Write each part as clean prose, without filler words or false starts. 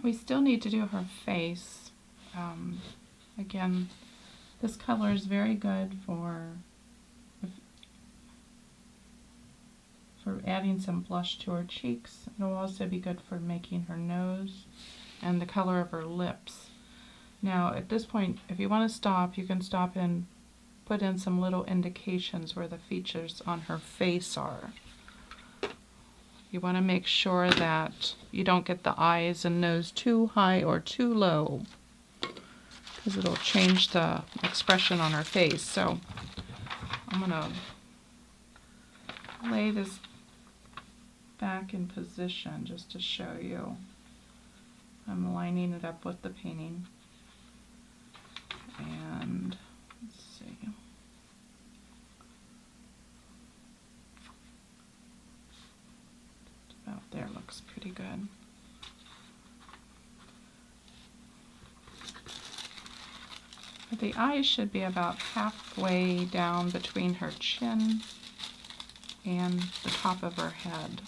We still need to do her face. Again, this color is very good for adding some blush to her cheeks. It'll also be good for making her nose and the color of her lips. Now at this point, if you want to stop, you can stop and put in some little indications where the features on her face are. You want to make sure that you don't get the eyes and nose too high or too low, because it'll change the expression on her face. So I'm going to lay this back in position just to show you. I'm lining it up with the painting. And let's see. About there looks pretty good. But the eyes should be about halfway down between her chin and the top of her head.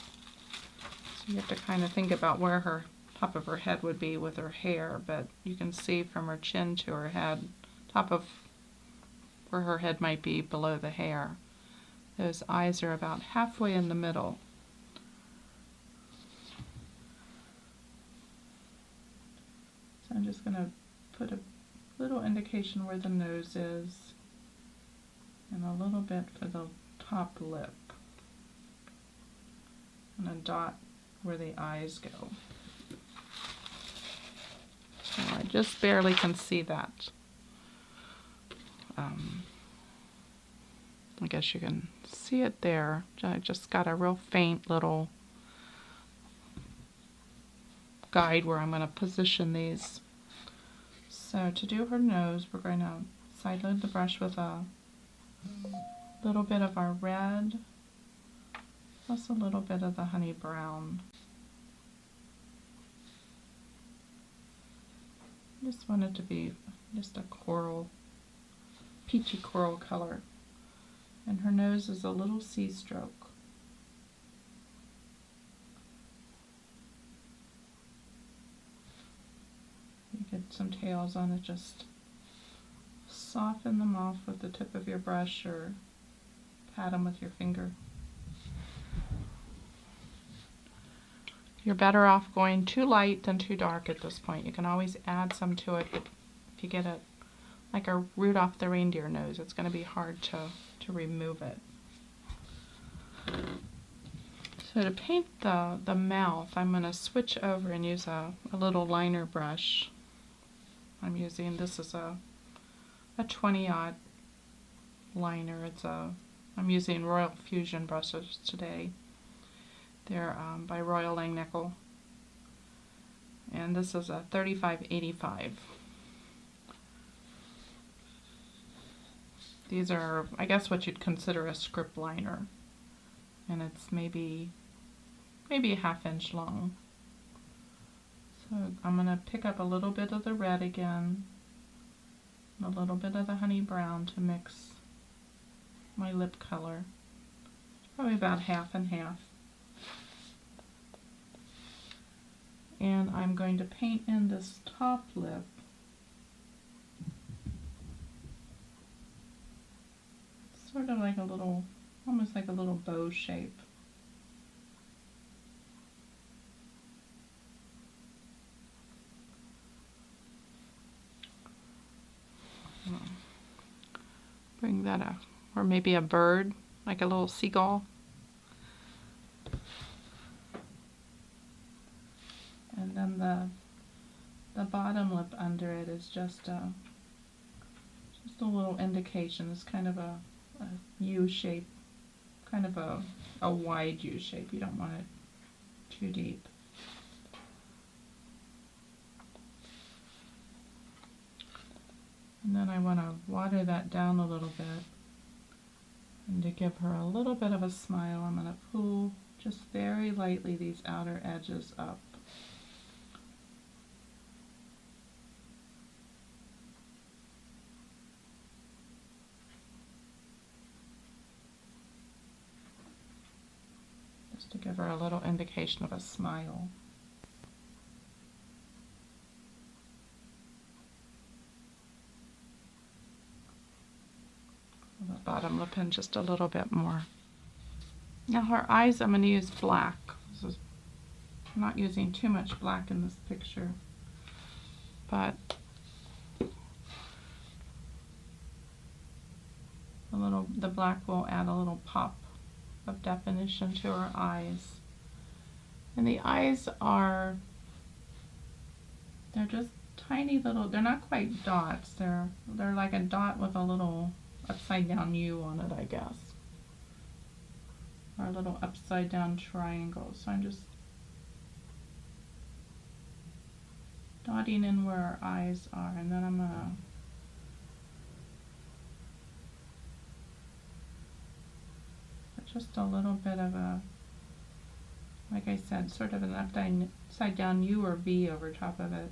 So you have to kind of think about where her top of her head would be with her hair, but you can see from her chin to her head, top of where her head might be below the hair. Those eyes are about halfway in the middle. So I'm just going to put a little indication where the nose is and a little bit for the top lip, and a dot where the eyes go. So I just barely can see that. I guess you can see it there. I just got a real faint little guide where I'm going to position these. So to do her nose, we're going to side load the brush with a little bit of our red plus a little bit of the honey brown. Just want it to be just a coral, peachy coral color. And her nose is a little C-stroke. You get some tails on it, just soften them off with the tip of your brush or pat them with your finger. You're better off going too light than too dark at this point. You can always add some to it, but if you get it like a Rudolph the reindeer nose, it's going to be hard to remove it. So to paint the mouth, I'm going to switch over and use a little liner brush. I'm using, this is a 20-aught liner. I'm using Royal Fusion brushes today. They're by Royal Langnickel. And this is a 3585. These are, I guess, what you'd consider a script liner. And it's maybe a half-inch long. So I'm going to pick up a little bit of the red again, and a little bit of the honey brown to mix my lip color. Probably about half and half. And I'm going to paint in this top lip sort of like a little, almost like a little bow shape. Bring that up, or maybe a bird, like a little seagull. And then the bottom lip under it is just a little indication. It's kind of a U shape, kind of a wide U shape. You don't want it too deep. And then I want to water that down a little bit. And to give her a little bit of a smile, I'm going to pull just very lightly these outer edges up. To give her a little indication of a smile. bottom lip in just a little bit more. Now her eyes, I'm going to use black. I'm not using too much black in this picture, but the black will add a little pop of definition to her eyes. And the eyes they're just tiny little, they're not quite dots, they're like a dot with a little upside down U on it, I guess. Or a little upside down triangle. So I'm just dotting in where our eyes are, and then I'm gonna put just a little bit of a, like I said, sort of an upside down U or V over top of it.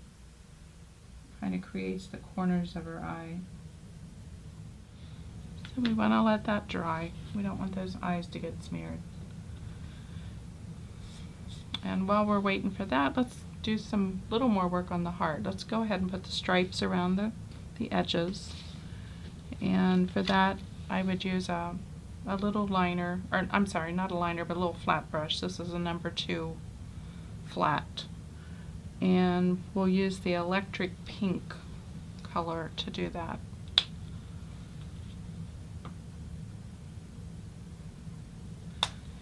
Kind of creates the corners of her eye. So we want to let that dry. We don't want those eyes to get smeared. And while we're waiting for that, let's do some little more work on the heart. Let's go ahead and put the stripes around the edges. And for that, I would use a little liner, or I'm sorry, not a liner, but a little flat brush. This is a number 2 flat. And we'll use the electric pink color to do that.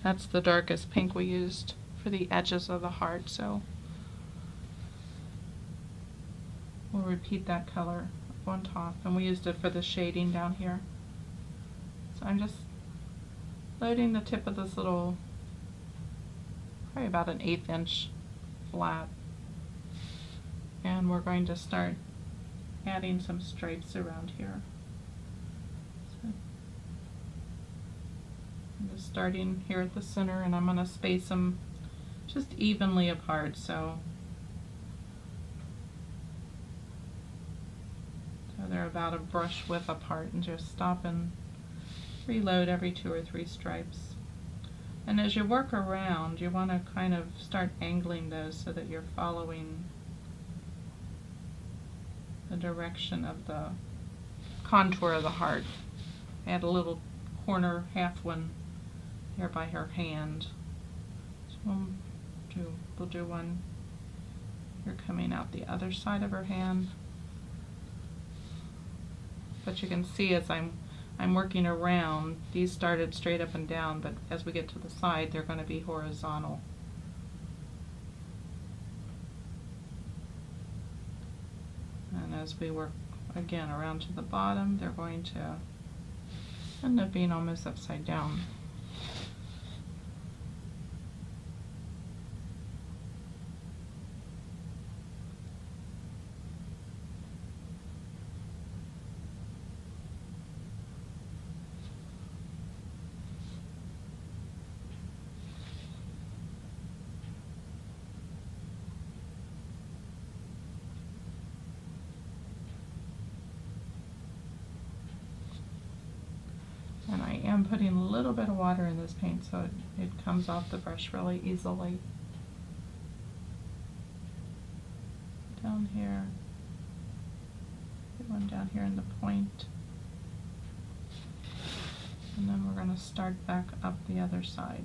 That's the darkest pink we used for the edges of the heart, so we'll repeat that color on top, and we used it for the shading down here. So I'm just loading the tip of this little, probably about an 1/8 inch flat, and we're going to start adding some stripes around here. So I'm just starting here at the center, and I'm going to space them just evenly apart, so they're about a brush width apart, and just stop and reload every 2 or 3 stripes. And as you work around, you want to kind of start angling those so that you're following the direction of the contour of the heart. Add a little corner half one here by her hand. So we'll do one here coming out the other side of her hand. But you can see as I'm working around, these started straight up and down, but as we get to the side, they're going to be horizontal. And as we work again around to the bottom, they're going to end up being almost upside down. And I am putting a little bit of water in this paint so it comes off the brush really easily. Down here, get one down here in the point, and then we're going to start back up the other side.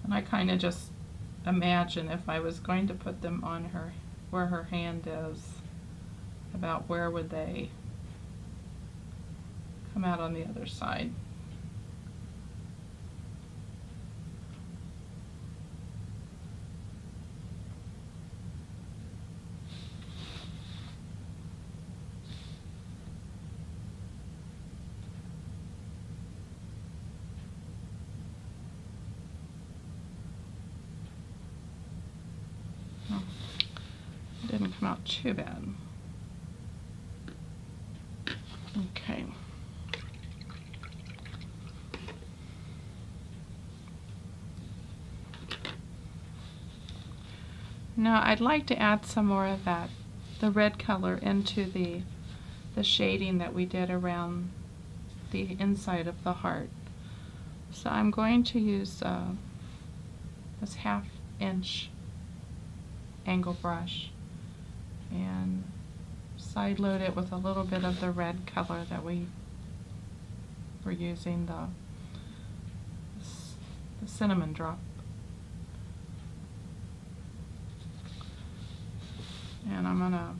And I kind of just imagine if I was going to put them on her, where her hand is, about where would they come out on the other side. Didn't come out too bad. Okay. Now I'd like to add some more of that, the red color, into the shading that we did around the inside of the heart. So I'm going to use this 1/2 inch angle brush and side load it with a little bit of the red color that we were using, the cinnamon drop. And I'm going to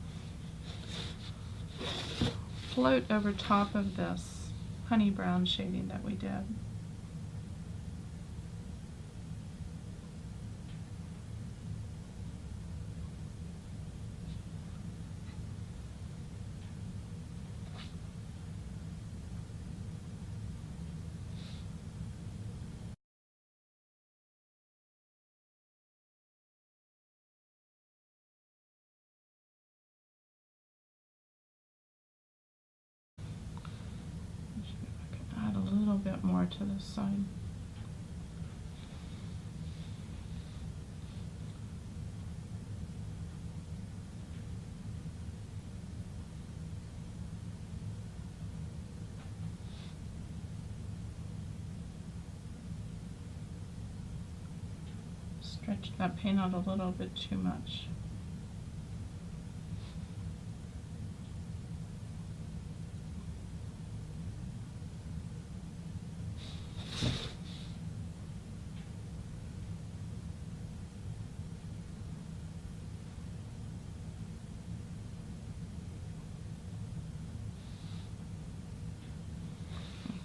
float over top of this honey brown shading that we did. Add a little bit more to this side. Stretch that paint out a little bit too much.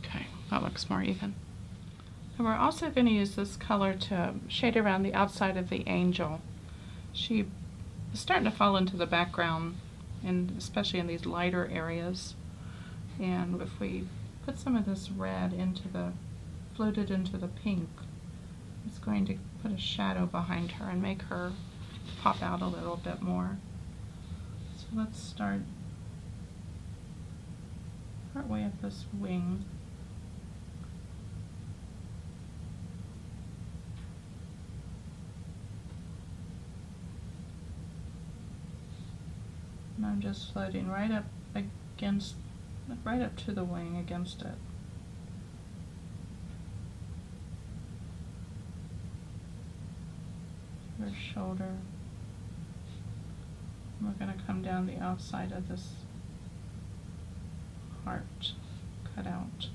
Okay, that looks more even. And we're also going to use this color to shade around the outside of the angel. She is starting to fall into the background, and especially in these lighter areas. And if we put some of this red floated into the pink, it's going to put a shadow behind her and make her pop out a little bit more. So let's start partway up this wing. And I'm just floating right up to the wing against it. Her shoulder. And we're going to come down the outside of this heart cut out.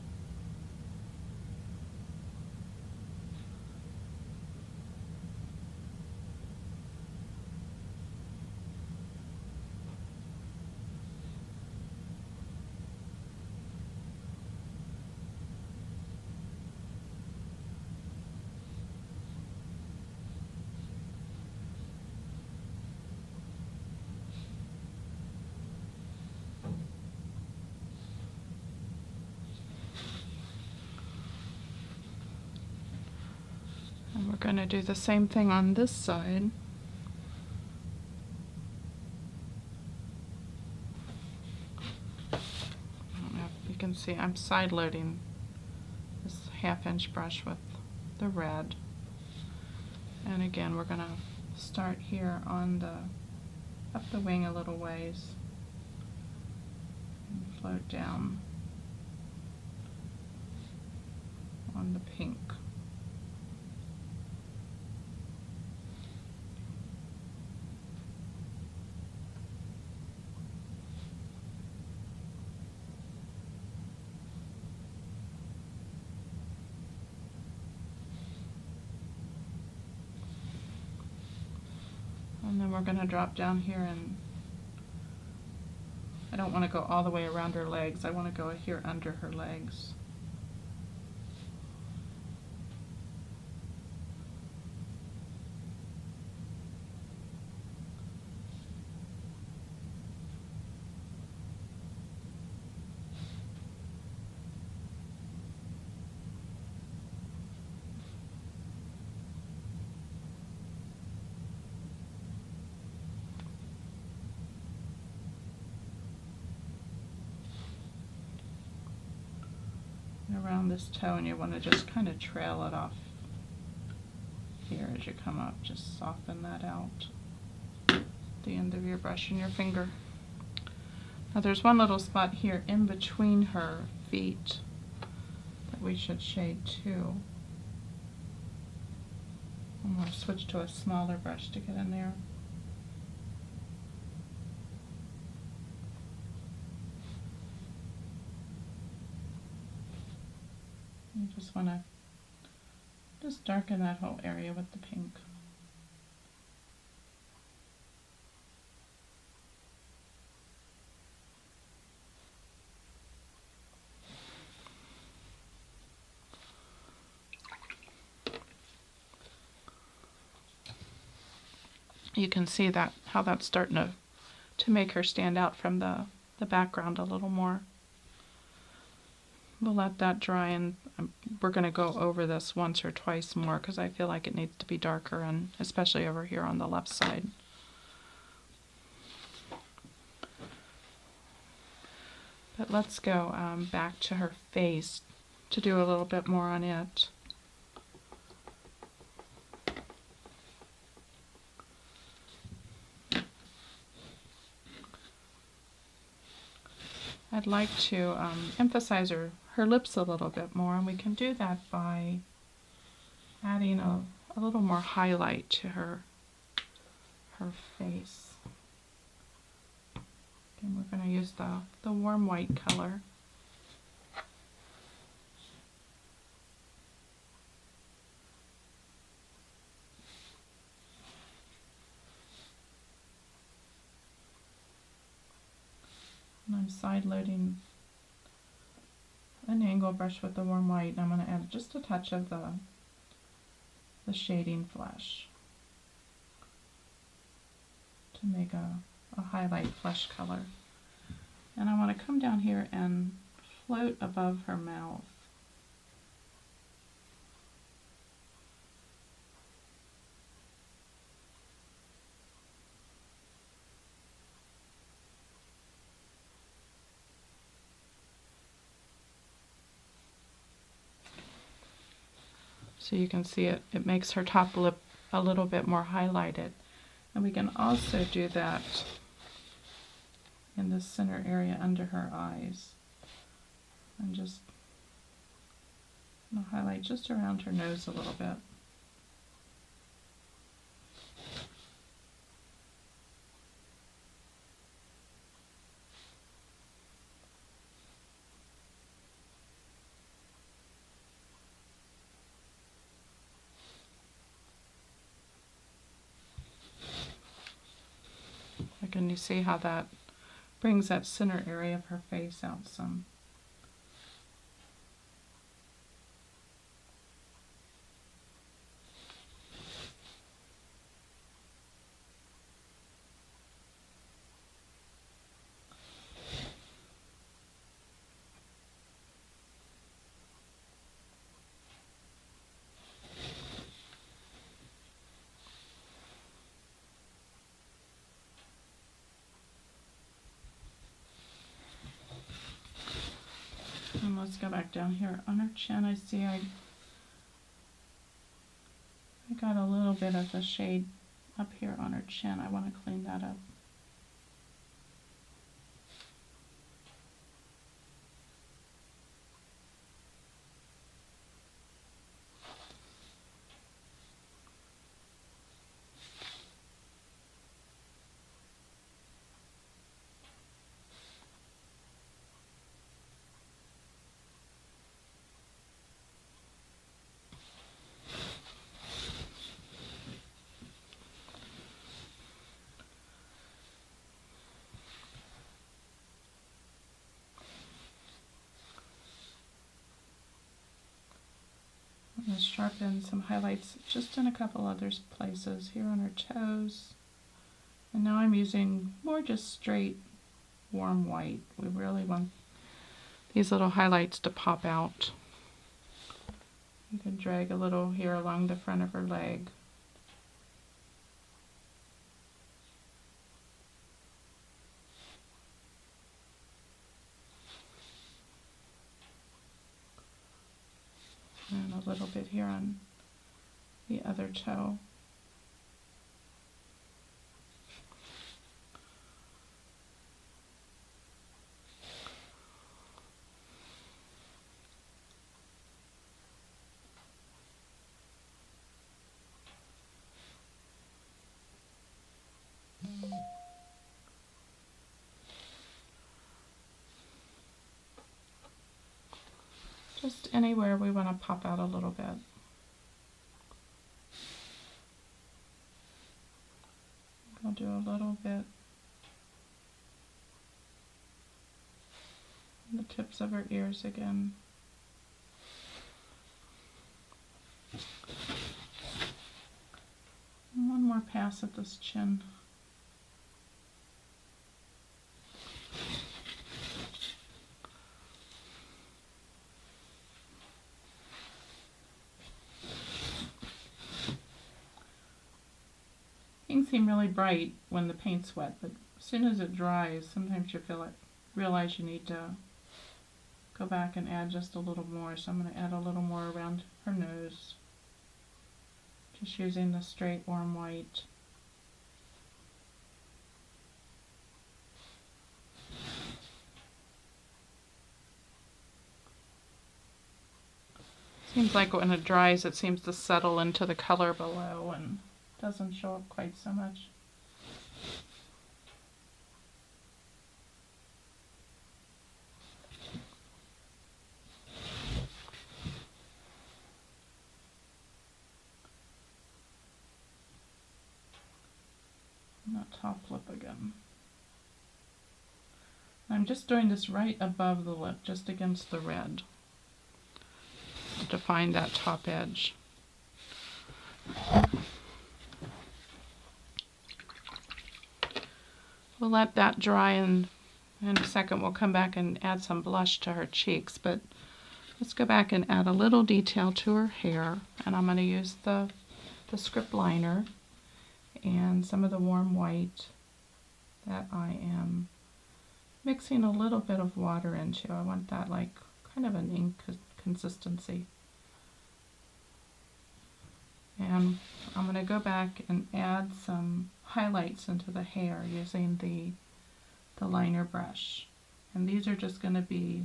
And we're going to do the same thing on this side. I don't know if you can see, I'm side loading this 1/2 inch brush with the red. And again, we're going to start here on up the wing a little ways and float down on the pink. And then we're going to drop down here, and I don't want to go all the way around her legs. I want to go here under her legs. Around this toe, and you want to just kind of trail it off here as you come up. Just soften that out. the end of your brush and your finger. Now there's one little spot here in between her feet that we should shade too. I'm going to switch to a smaller brush to get in there. You just want to just darken that whole area with the pink. You can see that how that's starting to make her stand out from the background a little more. We'll let that dry, and we're going to go over this once or twice more because I feel like it needs to be darker, and especially over here on the left side. But let's go back to her face to do a little bit more on it. I'd like to emphasize her lips a little bit more, and we can do that by adding a little more highlight to her face. And we're going to use the warm white color. And I'm side loading an angle brush with the warm white, and I'm going to add just a touch of the shading flesh to make a highlight flesh color. And I want to come down here and float above her mouth. So you can see it makes her top lip a little bit more highlighted. And we can also do that in the center area under her eyes. And just highlight just around her nose a little bit. And you see how that brings that center area of her face out some. And let's go back down here on her chin. I see I got a little bit of the shade up here on her chin. I want to clean that up. I'm going to sharpen some highlights just in a couple other places here on her toes. And now I'm using more just straight warm white. We really want these little highlights to pop out. You can drag a little here along the front of her leg. And a little bit here on the other toe. just anywhere we want to pop out a little bit. I'll do a little bit on the tips of her ears again. And one more pass at this chin. Things seem really bright when the paint's wet, but as soon as it dries, sometimes you realize you need to go back and add just a little more. So I'm going to add a little more around her nose, just using the straight warm white. Seems like when it dries, it seems to settle into the color below and doesn't show up quite so much. And that top lip again. I'm just doing this right above the lip, just against the red, to find that top edge. We'll let that dry, and in a second we'll come back and add some blush to her cheeks, but let's go back and add a little detail to her hair. And I'm going to use the script liner and some of the warm white that I am mixing a little bit of water into. I want that like kind of an ink consistency. And I'm going to go back and add some highlights into the hair using the liner brush. And these are just going to be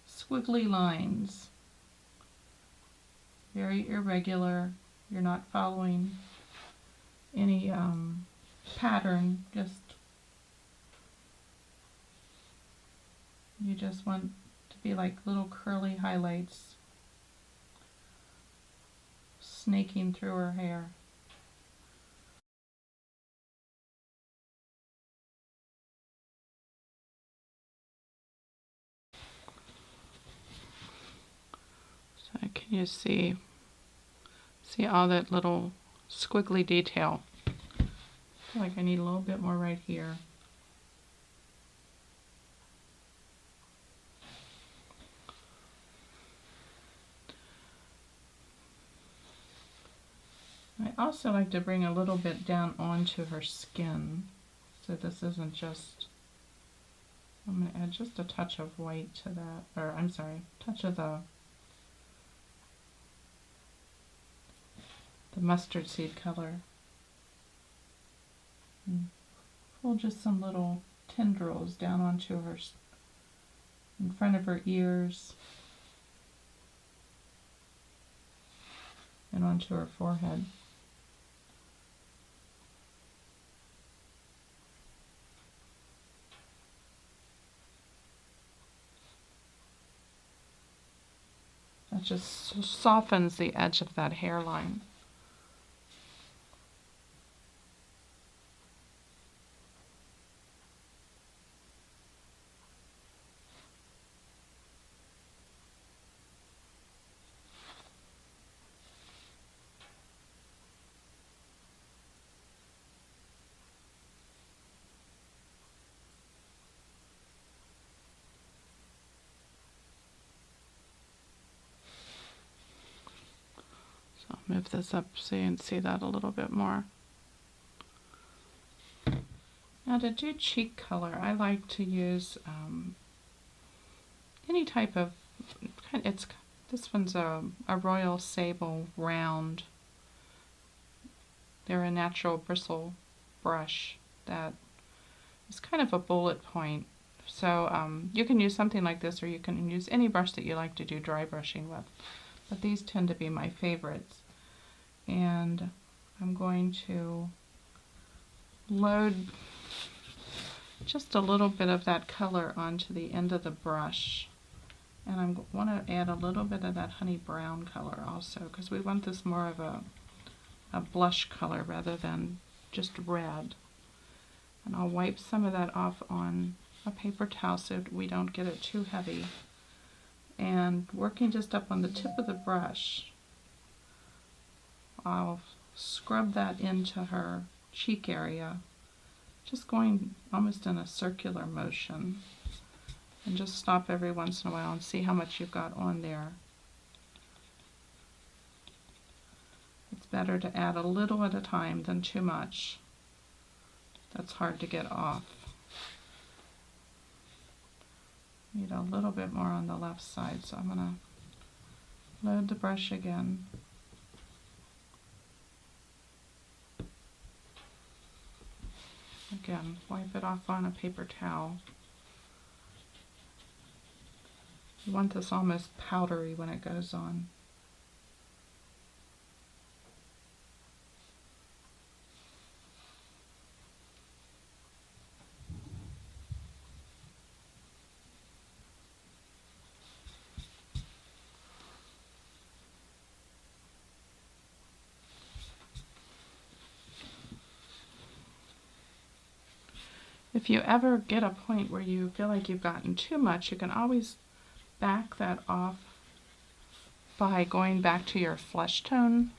squiggly lines. Very irregular. You're not following any pattern. You just want to be like little curly highlights snaking through her hair. So can you see all that little squiggly detail? I feel like I need a little bit more right here. I also like to bring a little bit down onto her skin, so this isn't just, I'm going to add just a touch of white to that, or I'm sorry, touch of the mustard seed color. And pull just some little tendrils down onto her, in front of her ears, and onto her forehead. That just softens the edge of that hairline. Move this up so you can see that a little bit more. Now to do cheek color, I like to use any type of, this one's a Royal Sable round. They're a natural bristle brush that is kind of a bullet point. So you can use something like this, or you can use any brush that you like to do dry brushing with. But these tend to be my favorites. And I'm going to load just a little bit of that color onto the end of the brush And I want to add a little bit of that honey brown color also, because we want this more of a blush color rather than just red. And I'll wipe some of that off on a paper towel so we don't get it too heavy. And working just up on the tip of the brush, I'll scrub that into her cheek area, just going almost in a circular motion. And just stop every once in a while and see how much you've got on there. It's better to add a little at a time than too much. That's hard to get off. Need a little bit more on the left side, so I'm going to load the brush again. Again, wipe it off on a paper towel. You want this almost powdery when it goes on. If you ever get a point where you feel like you've gotten too much, you can always back that off by going back to your flesh tone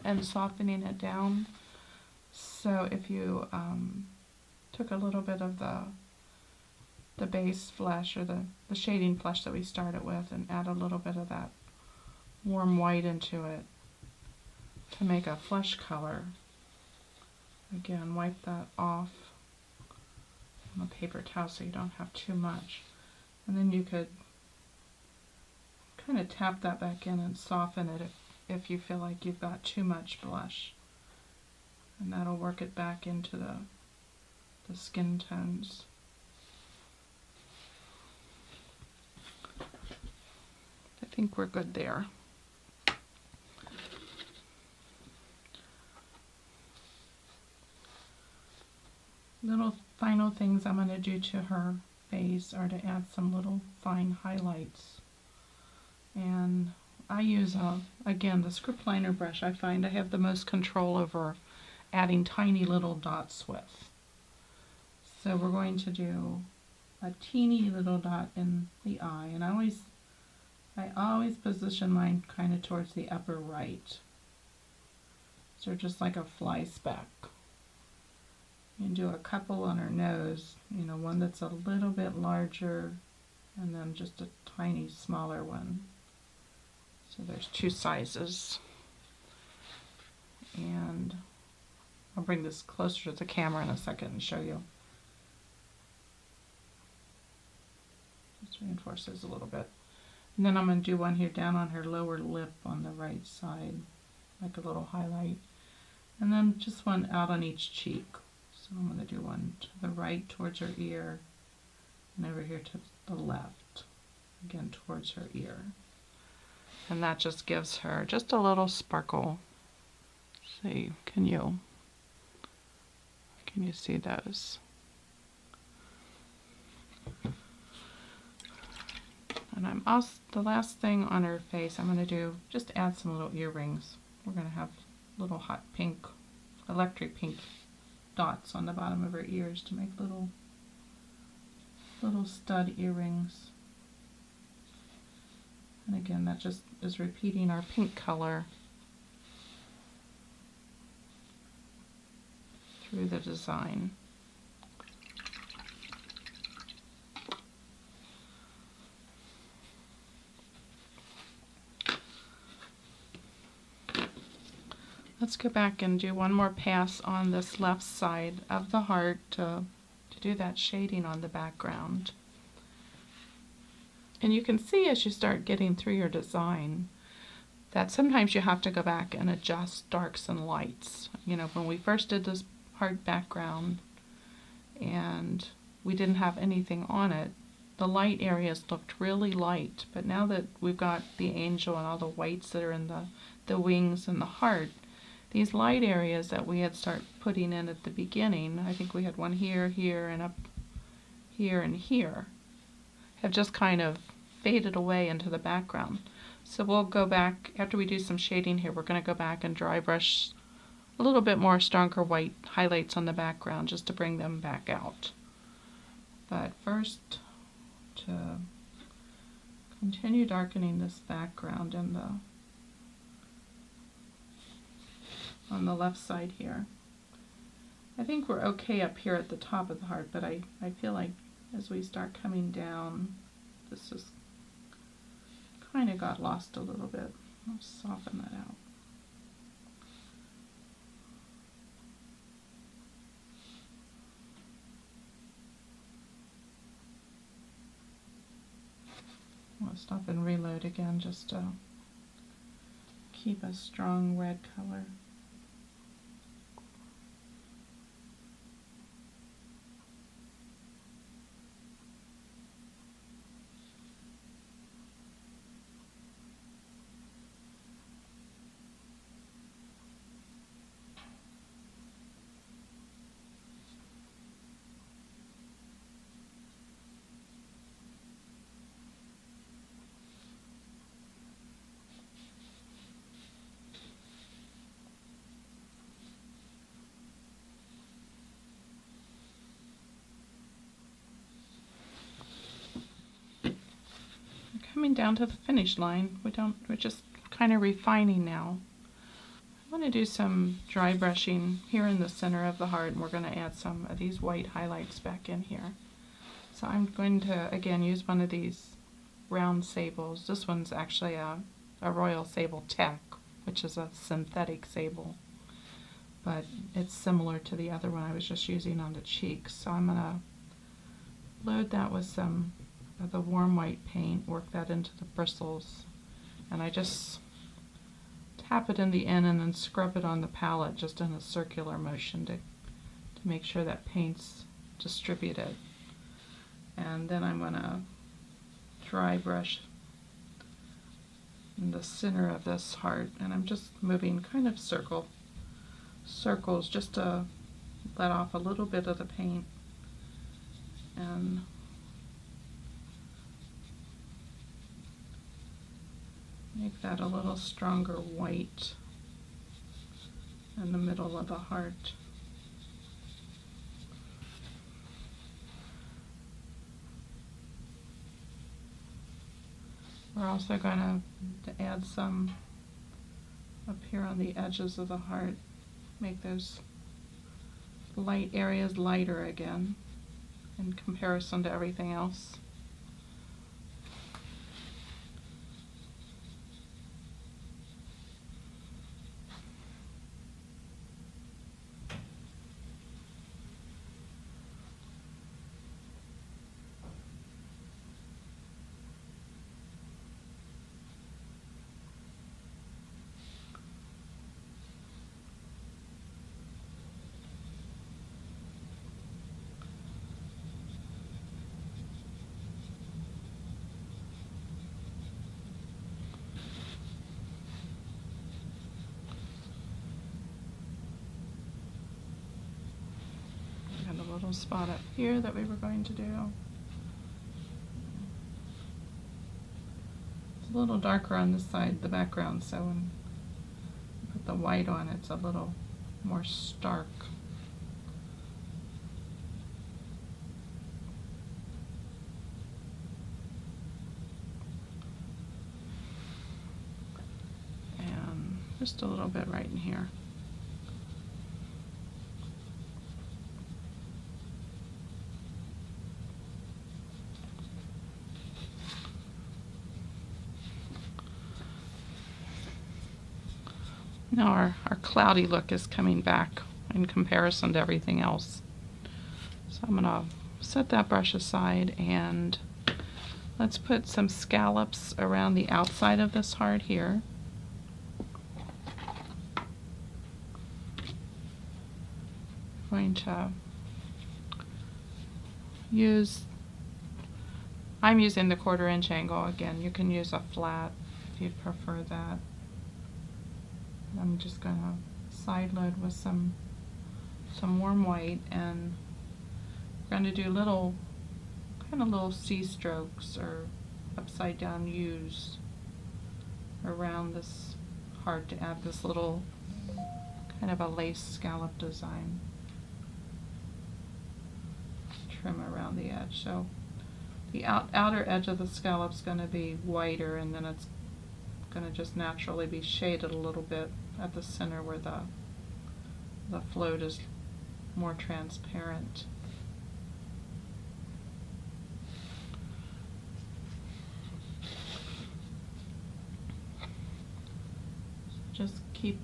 and softening it down. So if you took a little bit of the base flesh or the shading flesh that we started with and add a little bit of that warm white into it to make a flesh color, again, wipe that off on a paper towel so you don't have too much. And then you could kind of tap that back in and soften it if you feel like you've got too much blush. And that'll work it back into the skin tones. I think we're good there. Little final things I'm going to do to her face are to add some little fine highlights. And I use, again, the script liner brush. I find I have the most control over adding tiny little dots with. So we're going to do a teeny little dot in the eye, and I always position mine kind of towards the upper right. So just like a fly speck. You can do a couple on her nose, one that's a little bit larger, and then just a tiny smaller one. So there's two sizes. And I'll bring this closer to the camera in a second and show you. Just reinforces a little bit. And then I'm going to do one here down on her lower lip on the right side, like a little highlight. And then just one out on each cheek. So I'm going to do one to the right towards her ear, and over here to the left, again towards her ear. And that just gives her just a little sparkle. See, can you see those? And I'm also, the last thing on her face, I'm going to do, just add some little earrings. We're going to have little hot pink, electric pink dots on the bottom of her ears to make little stud earrings. And again, that just is repeating our pink color through the design. Let's go back and do one more pass on this left side of the heart to do that shading on the background. And you can see as you start getting through your design that sometimes you have to go back and adjust darks and lights. When we first did this heart background and we didn't have anything on it, the light areas looked really light. But now that we've got the angel and all the whites that are in the wings and the heart, these light areas that we had started putting in at the beginning, I think we had one here, here, and up here and here, have just kind of faded away into the background. So we'll go back, after we do some shading here, we're going to go back and dry brush a little bit more stronger white highlights on the background just to bring them back out. But first, to continue darkening this background in on the left side here. I think we're okay up here at the top of the heart, but I feel like as we start coming down, this just kind of got lost a little bit. I'll soften that out. I'll stop and reload again just to keep a strong red color. Coming down to the finish line, we're just kind of refining now. I want to do some dry brushing here in the center of the heart, and we're going to add some of these white highlights back in here. So I'm going to again use one of these round sables. This one's actually a Royal Sable Tech, which is a synthetic sable, but it's similar to the other one I was just using on the cheeks. So I'm going to load that with some of the warm white paint, work that into the bristles, and I just tap it in the end and then scrub it on the palette just in a circular motion to make sure that paint's distributed. And then I'm going to dry brush in the center of this heart, and I'm just moving kind of circles just to let off a little bit of the paint and make that a little stronger white in the middle of the heart. We're also going to add some up here on the edges of the heart, make those light areas lighter again in comparison to everything else. Little spot up here that we were going to do. It's a little darker on this side, the background, so when you put the white on, it's a little more stark. And just a little bit right in here. Now our cloudy look is coming back in comparison to everything else. So I'm going to set that brush aside and let's put some scallops around the outside of this heart here. I'm going to I'm using the 1/4 inch angle. Again, you can use a flat if you'd prefer that. I'm just going to side load with some warm white, and we're going to do little C strokes or upside down U's around this heart to add this little kind of a lace scallop design. Trim around the edge. So the outer edge of the scallop's going to be whiter, and then it's going to just naturally be shaded a little bit at the center where the float is more transparent. Just keep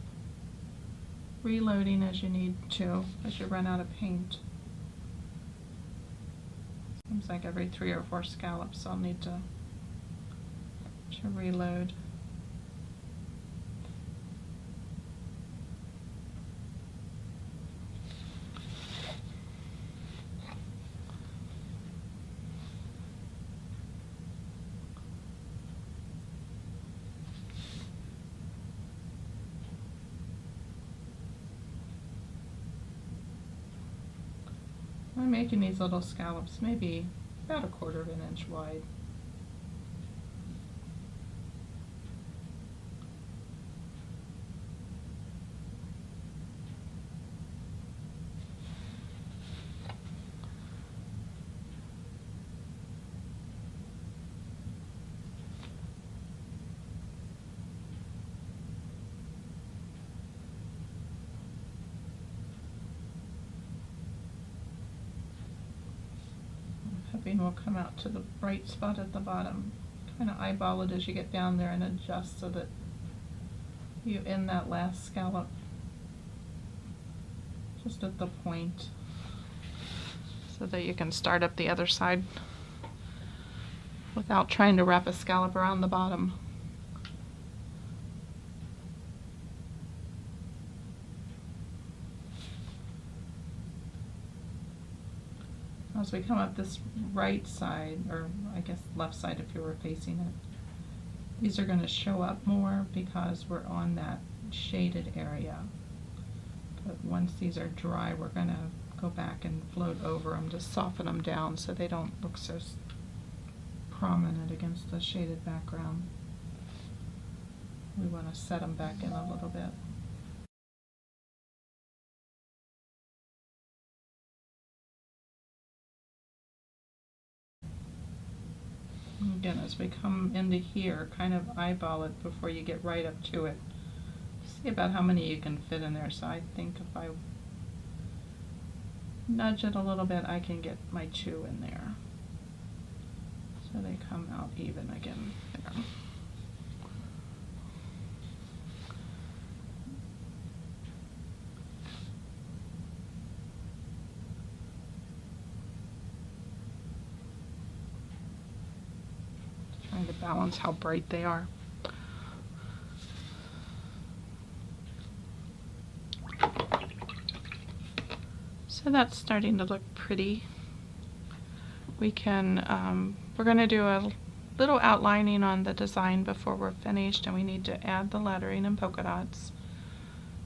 reloading as you need to, as you run out of paint. Seems like every 3 or 4 scallops I'll need to reload. I'm making these little scallops maybe about 1/4 of an inch wide. Will come out to the bright spot at the bottom. Kind of eyeball it as you get down there and adjust so that you end that last scallop just at the point, so that you can start up the other side without trying to wrap a scallop around the bottom. As we come up this right side, or I guess left side if you were facing it, these are going to show up more because we're on that shaded area. But once these are dry, we're going to go back and float over them to soften them down so they don't look so prominent against the shaded background. We want to set them back in a little bit. Again, as we come into here, kind of eyeball it before you get right up to it. See about how many you can fit in there. So I think if I nudge it a little bit, I can get my 2 in there. So they come out even again there. Trying to balance how bright they are. So that's starting to look pretty. We can, we're going to do a little outlining on the design before we're finished, and we need to add the lettering and polka dots.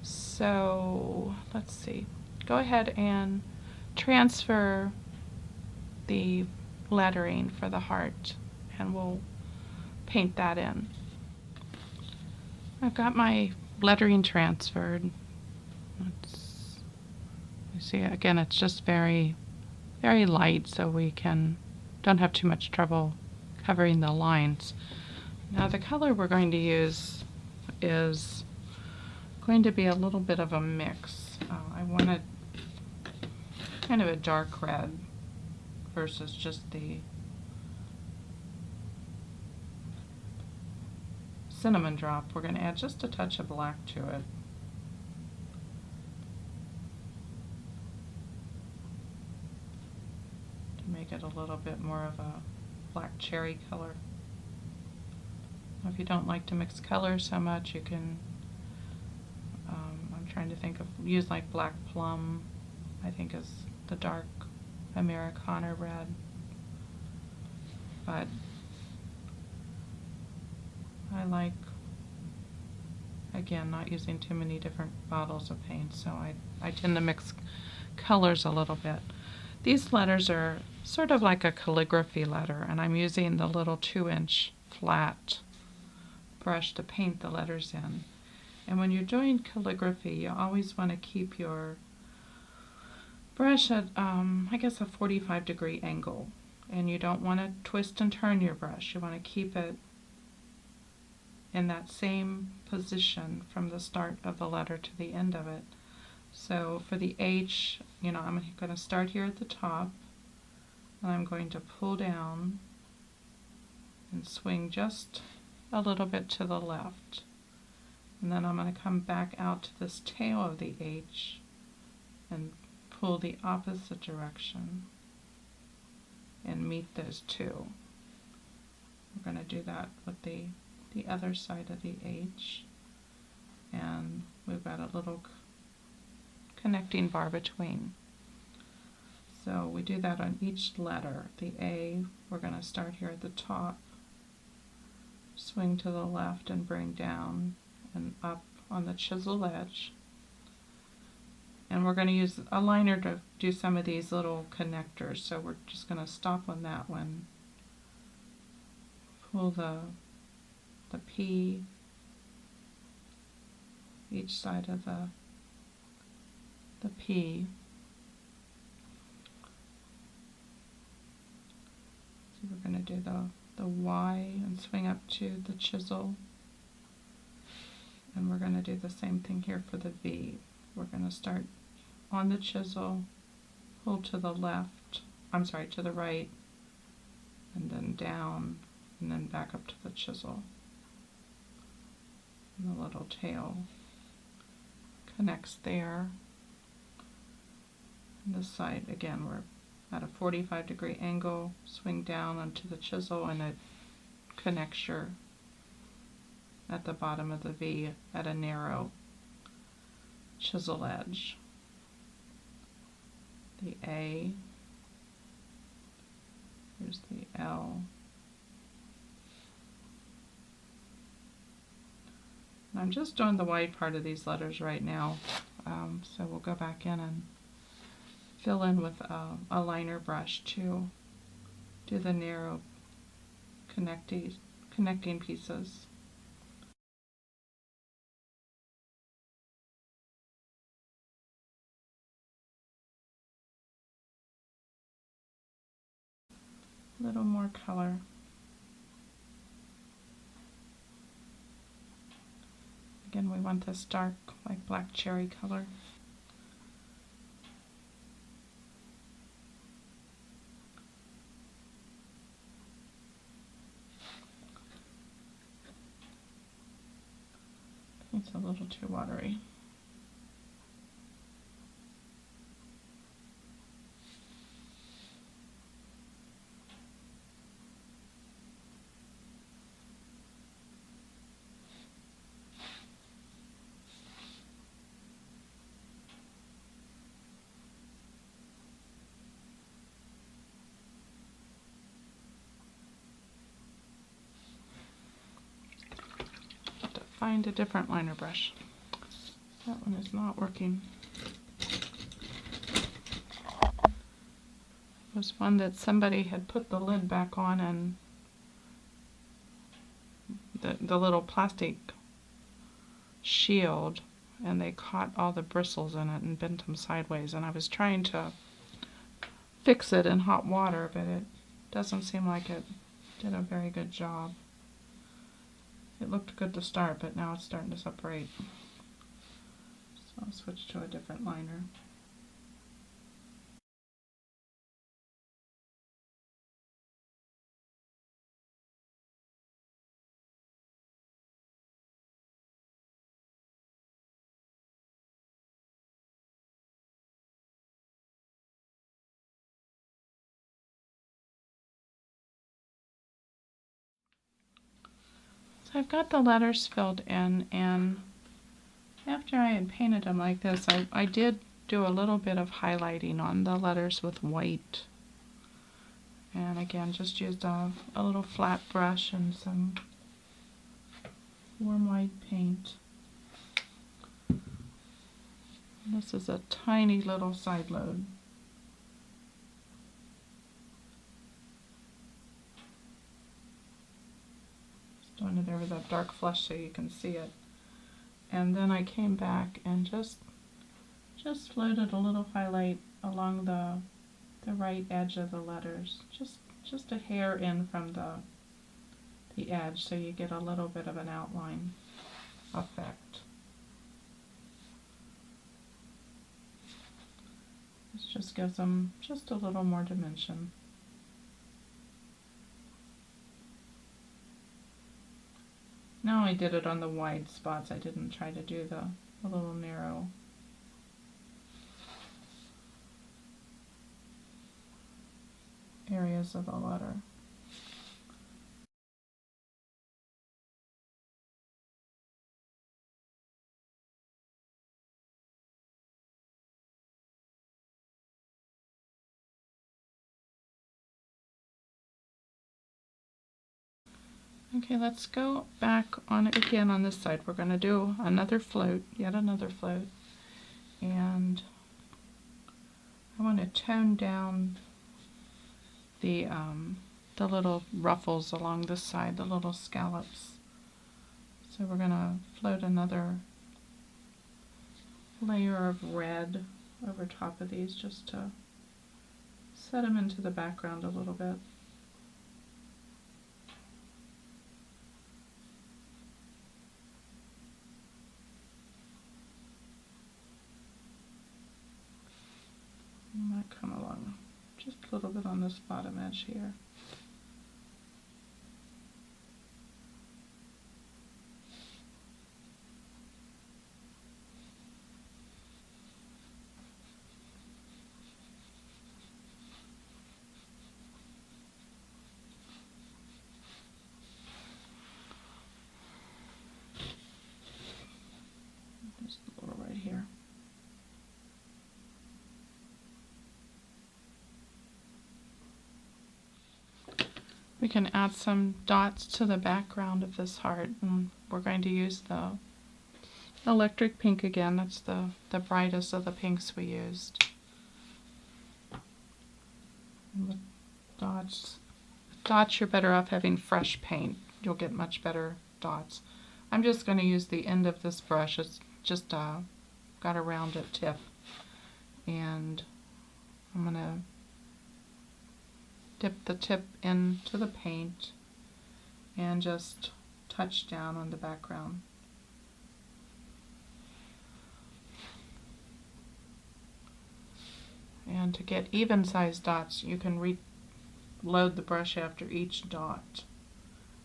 So let's see. Go ahead and transfer the lettering for the heart, and we'll paint that in. I've got my lettering transferred. You see, again, it's just very, very light, so we don't have too much trouble covering the lines. Now the color we're going to use is going to be a little bit of a mix. I wanted kind of a dark red versus just the cinnamon drop. We're going to add just a touch of black to it. To make it a little bit more of a black cherry color. If you don't like to mix colors so much, you can, I'm trying to think of, use like black plum, I think is the dark Americana red. But I like, again, not using too many different bottles of paint, so I tend to mix colors a little bit. These letters are sort of like a calligraphy letter, and I'm using the little 2-inch flat brush to paint the letters in. And when you're doing calligraphy, you always want to keep your brush at, I guess, a 45-degree angle. And you don't want to twist and turn your brush. You want to keep it in that same position from the start of the letter to the end of it. So for the H, I'm going to start here at the top, and I'm going to pull down and swing just a little bit to the left. And then I'm going to come back out to this tail of the H and pull the opposite direction and meet those two. We're going to do that with the other side of the H, and we've got a little connecting bar between. So we do that on each letter. The A, we're going to start here at the top, swing to the left and bring down and up on the chisel edge. And we're going to use a liner to do some of these little connectors, so we're just going to stop on that one, pull the P each side of the P. So we're going to do the Y and swing up to the chisel, and we're going to do the same thing here for the V. We're going to start on the chisel, pull to the left, to the right, and then down, and then back up to the chisel. And the little tail connects there. And this side, again, we're at a 45-degree angle, swing down onto the chisel, and it connects your at the bottom of the V at a narrow chisel edge. The A, here's the L, and I'm just doing the wide part of these letters right now, so we'll go back in and fill in with a liner brush to do the narrow connecting pieces. A little more color. Again, we want this dark, like black cherry color. It's a little too watery. Find a different liner brush. That one is not working. It was one that somebody had put the lid back on, and the little plastic shield, and they caught all the bristles in it and bent them sideways, and I was trying to fix it in hot water, but it doesn't seem like it did a very good job. It looked good to start, but now it's starting to separate. So I'll switch to a different liner. So I've got the letters filled in, and after I had painted them like this, I did do a little bit of highlighting on the letters with white. And again, just used a little flat brush and some warm white paint. And this is a tiny little side load. over that dark flush so you can see it. And then I came back and just floated a little highlight along the right edge of the letters, just a hair in from the edge, so you get a little bit of an outline effect. This just gives them just a little more dimension. Now I did it on the wide spots. I didn't try to do the little narrow. Areas of the letter. Okay, let's go back on it again on this side. We're going to do another float, yet another float, and I want to tone down the little ruffles along this side, the little scallops. So we're going to float another layer of red over top of these just to set them into the background a little bit. You might come along just a little bit on this bottom edge here. Just a little right here. We can add some dots to the background of this heart, and we're going to use the electric pink again. That's the brightest of the pinks we used. And with dots, you're better off having fresh paint. You'll get much better dots. I'm just going to use the end of this brush. It's just got a rounded tip, and I'm going to dip the tip into the paint and just touch down on the background. And to get even-sized dots, you can reload the brush after each dot.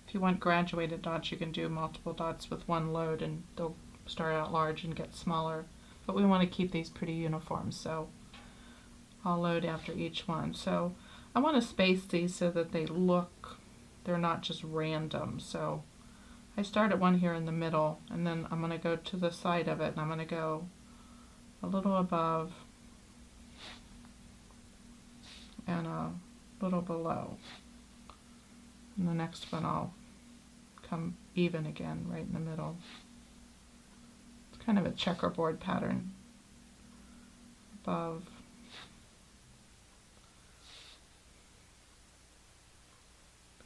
If you want graduated dots, you can do multiple dots with one load and they'll start out large and get smaller. But we want to keep these pretty uniform, so I'll load after each one. So I want to space these so that they're not just random. So I start at one here in the middle, and then I'm going to go to the side of it, and I'm going to go a little above and a little below. And the next one I'll come even again right in the middle. It's kind of a checkerboard pattern. Above,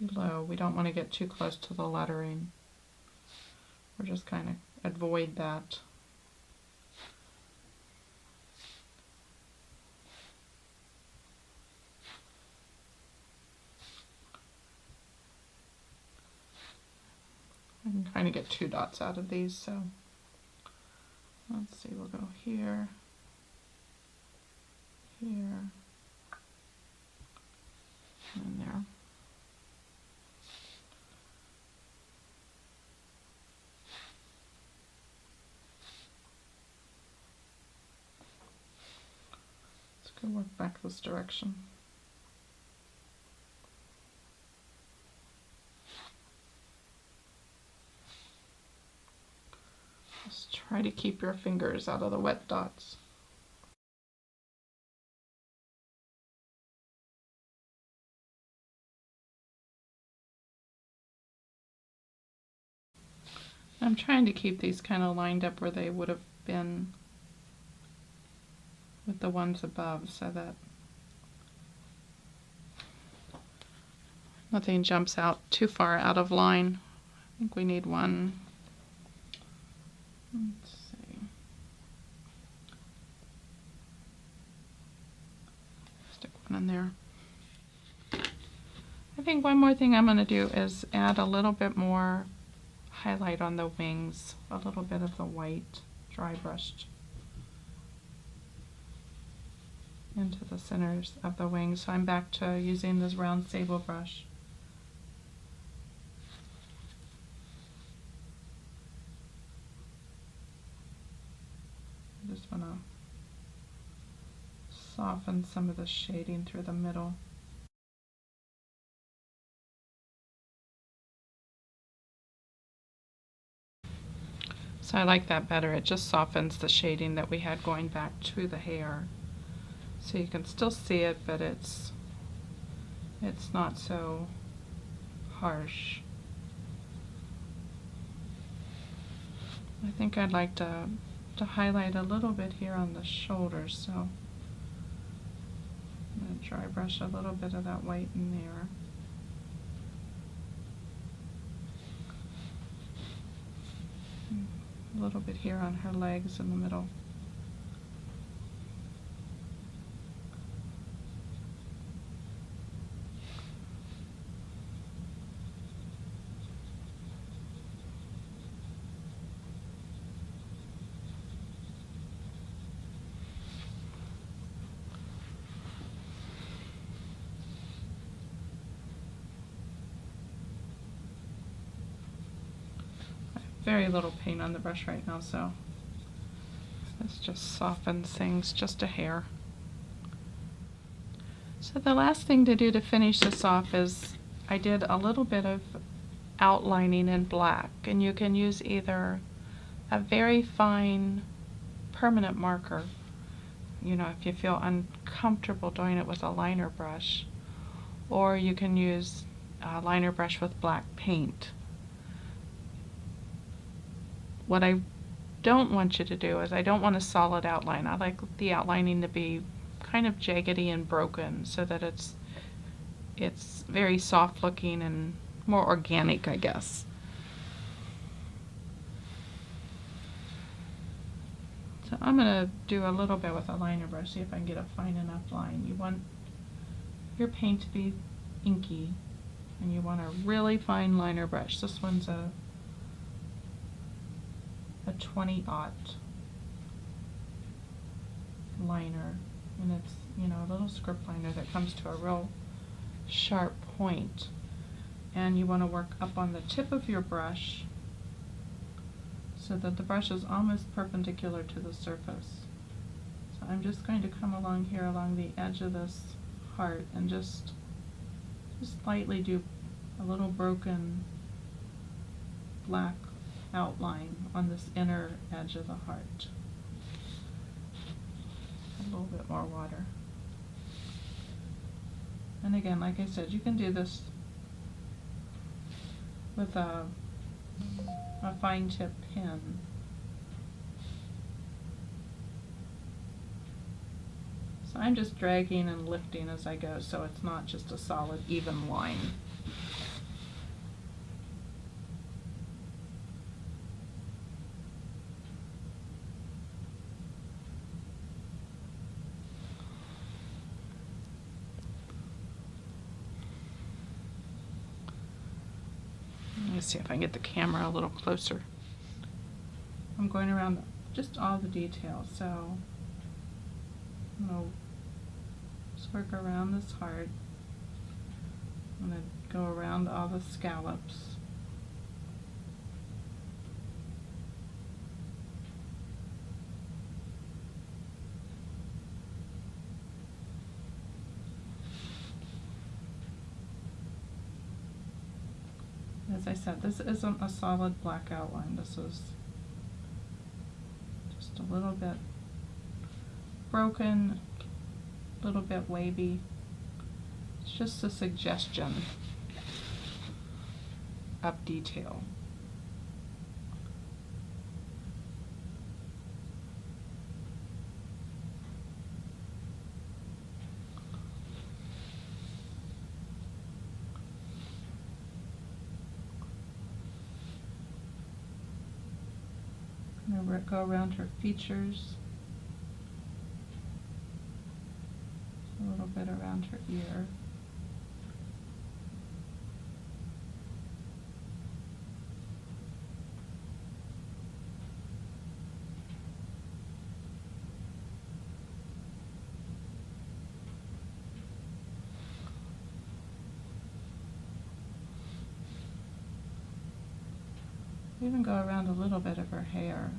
below. We don't want to get too close to the lettering. We're just kind of avoid that. I can kind of get 2 dots out of these, so let's see, we'll go here, here, and there. Let's go work back this direction. Just try to keep your fingers out of the wet dots. I'm trying to keep these kind of lined up where they would have been with the ones above, so that nothing jumps out too far out of line I think we need one. Let's see. Stick one in there. I think one more thing I'm going to do is add a little bit more highlight on the wings, a little bit of the white dry brushed into the centers of the wings. So I'm back to using this round sable brush. I just want to soften some of the shading through the middle. So I like that better. It just softens the shading that we had going back to the hair. So you can still see it, but it's not so harsh. I think I'd like to highlight a little bit here on the shoulders, so I'm going to dry brush a little bit of that white in there. A little bit here on her legs in the middle. Very little paint on the brush right now, so this just softens things just a hair. So the last thing to do to finish this off is I did a little bit of outlining in black, and you can use either a very fine permanent marker, you know, if you feel uncomfortable doing it with a liner brush, or you can use a liner brush with black paint. What I don't want you to do is I don't want a solid outline. I like the outlining to be kind of jaggedy and broken so that it's very soft looking and more organic, I guess. So I'm going to do a little bit with a liner brush, see if I can get a fine enough line. You want your paint to be inky, and you want a really fine liner brush. This one's a 20-aught liner, and it's, you know, a little script liner that comes to a real sharp point. And you want to work up on the tip of your brush so that the brush is almost perpendicular to the surface. So I'm just going to come along here along the edge of this heart and just slightly do a little broken black outline on this inner edge of the heart. A little bit more water. And again, like I said, you can do this with a fine tip pen. So I'm just dragging and lifting as I go, so it's not just a solid even line. Let's see if I can get the camera a little closer. I'm going around just all the details, so I'm going to work around this heart. I'm going to go around all the scallops. As I said, this isn't a solid black outline. This is just a little bit broken, a little bit wavy. It's just a suggestion of detail. go around her features, a little bit around her ear. Even go around a little bit of her hair.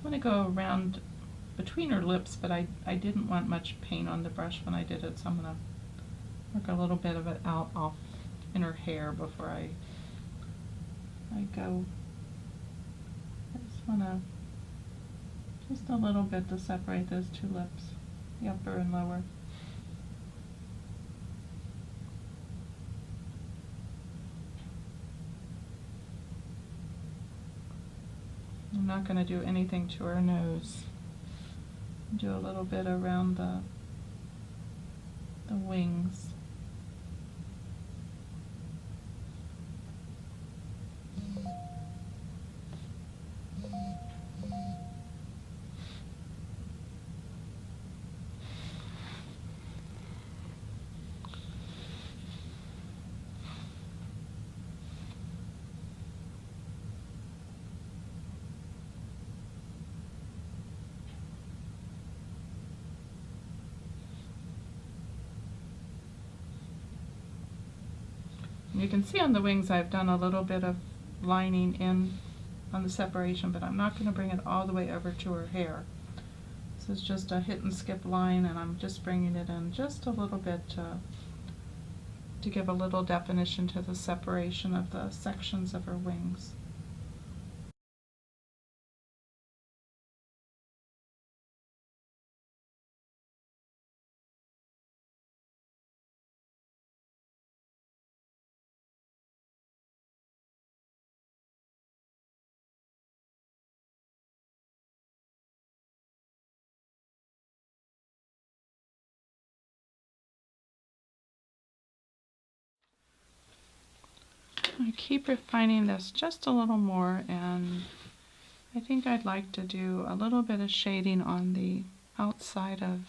I'm going to go around between her lips, but I didn't want much paint on the brush when I did it, so I'm going to work a little bit of it out off in her hair before I go. I just want to, just a little bit to separate those two lips, the upper and lower. I'm not going to do anything to her nose. Do a little bit around the wings. You can see on the wings I've done a little bit of lining in on the separation, but I'm not going to bring it all the way over to her hair. This is just a hit and skip line, and I'm just bringing it in just a little bit to give a little definition to the separation of the sections of her wings. I keep refining this just a little more, and I think I'd like to do a little bit of shading on the outside of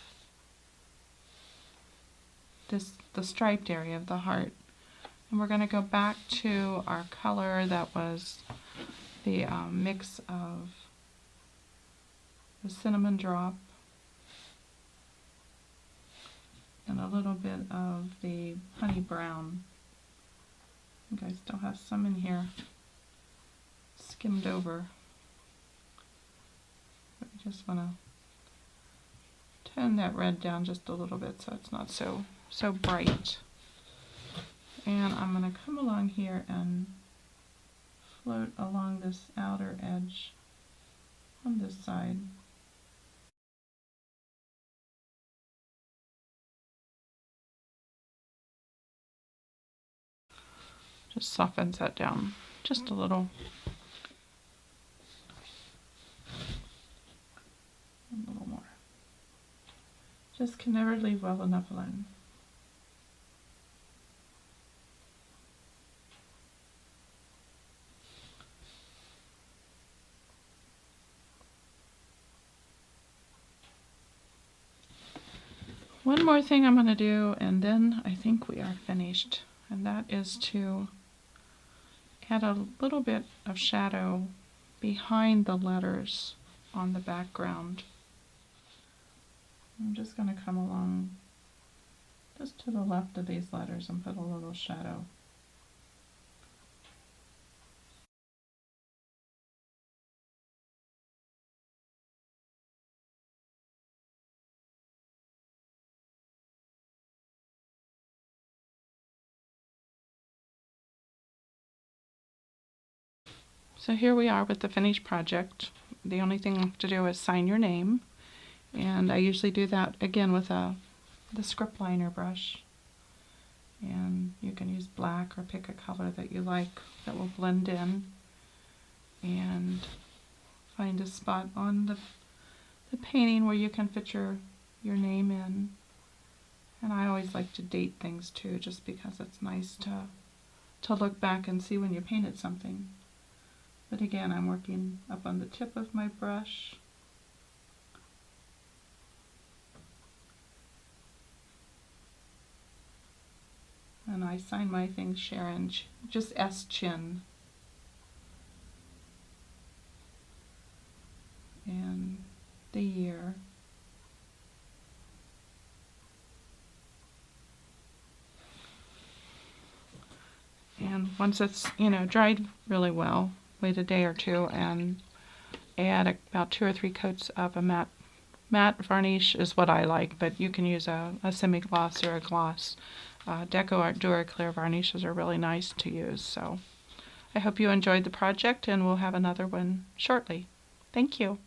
the striped area of the heart. And we're going to go back to our color that was the mix of the cinnamon drop and a little bit of the honey brown. I think I still have some in here skimmed over. But I just want to tone that red down just a little bit so it's not so bright. And I'm going to come along here and float along this outer edge on this side. Just softens that down just a little. A little more. Just can never leave well enough alone. One more thing I'm going to do, and then I think we are finished, and that is to add a little bit of shadow behind the letters on the background. I'm just going to come along just to the left of these letters and put a little shadow. So here we are with the finished project. The only thing left to do is sign your name, and I usually do that again with the script liner brush. And you can use black or pick a color that you like that will blend in, and find a spot on the painting where you can fit your name in. And I always like to date things too, just because it's nice to look back and see when you painted something. But again, I'm working up on the tip of my brush. And I sign my thing Sharon, just S. Chinn. And the year. And once it's, dried really well, wait a day or two and add about 2 or 3 coats of a matte varnish is what I like, but you can use a semi-gloss or a gloss. Deco Art Duraclear varnishes are really nice to use. So I hope you enjoyed the project, and we'll have another one shortly. Thank you.